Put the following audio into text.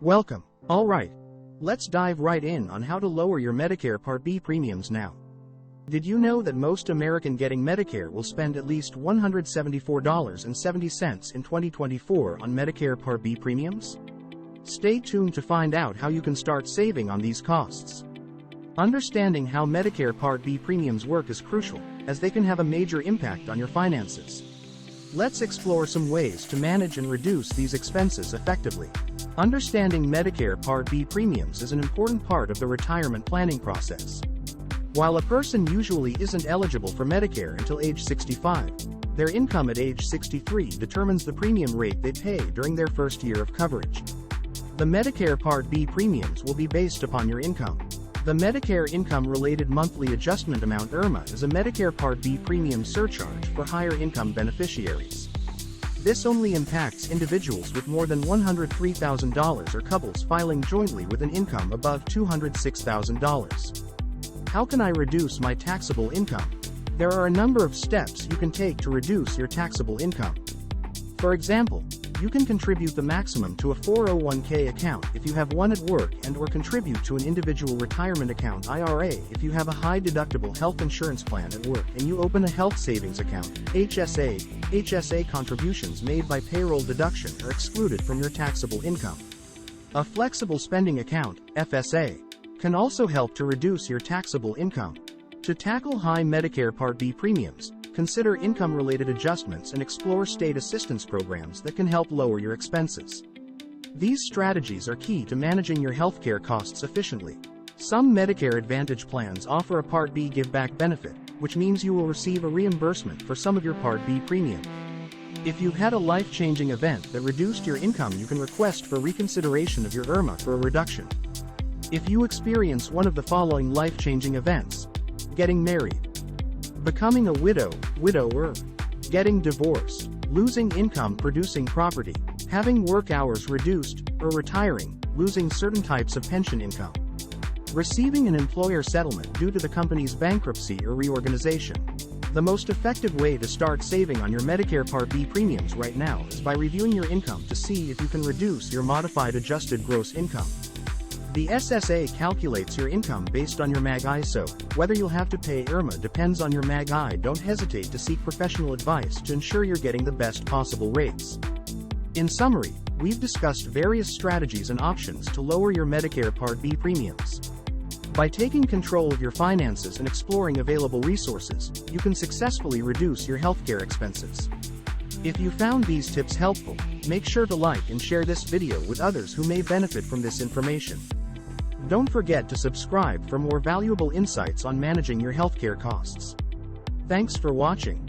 Welcome. Alright. Let's dive right in on how to lower your Medicare Part B premiums now. Did you know that most Americans getting Medicare will spend at least $174.70 in 2024 on Medicare Part B premiums? Stay tuned to find out how you can start saving on these costs. Understanding how Medicare Part B premiums work is crucial, as they can have a major impact on your finances. Let's explore some ways to manage and reduce these expenses effectively. Understanding Medicare Part B premiums is an important part of the retirement planning process. While a person usually isn't eligible for Medicare until age 65, their income at age 63 determines the premium rate they pay during their first year of coverage. The Medicare Part B premiums will be based upon your income. The Medicare Income-Related Monthly Adjustment Amount IRMA is a Medicare Part B premium surcharge for higher income beneficiaries. This only impacts individuals with more than $103,000 or couples filing jointly with an income above $206,000. How can I reduce my taxable income? There are a number of steps you can take to reduce your taxable income. For example, you can contribute the maximum to a 401k account if you have one at work and/or contribute to an individual retirement account (IRA) if you have a high-deductible health insurance plan at work and you open a health savings account (HSA). HSA contributions made by payroll deduction are excluded from your taxable income. A flexible spending account (FSA) can also help to reduce your taxable income. To tackle high Medicare Part B premiums, consider income-related adjustments and explore state assistance programs that can help lower your expenses. These strategies are key to managing your healthcare costs efficiently. Some Medicare Advantage plans offer a Part B give-back benefit, which means you will receive a reimbursement for some of your Part B premium. If you've had a life-changing event that reduced your income, you can request for reconsideration of your IRMA for a reduction. If you experience one of the following life-changing events: getting married, becoming a widow, widower, getting divorced, losing income-producing property, having work hours reduced, or retiring, losing certain types of pension income, receiving an employer settlement due to the company's bankruptcy or reorganization. The most effective way to start saving on your Medicare Part B premiums right now is by reviewing your income to see if you can reduce your modified adjusted gross income. The SSA calculates your income based on your MAGI, so whether you'll have to pay IRMA depends on your MAGI. Don't hesitate to seek professional advice to ensure you're getting the best possible rates. In summary, we've discussed various strategies and options to lower your Medicare Part B premiums. By taking control of your finances and exploring available resources, you can successfully reduce your healthcare expenses. If you found these tips helpful, make sure to like and share this video with others who may benefit from this information. Don't forget to subscribe for more valuable insights on managing your healthcare costs. Thanks for watching.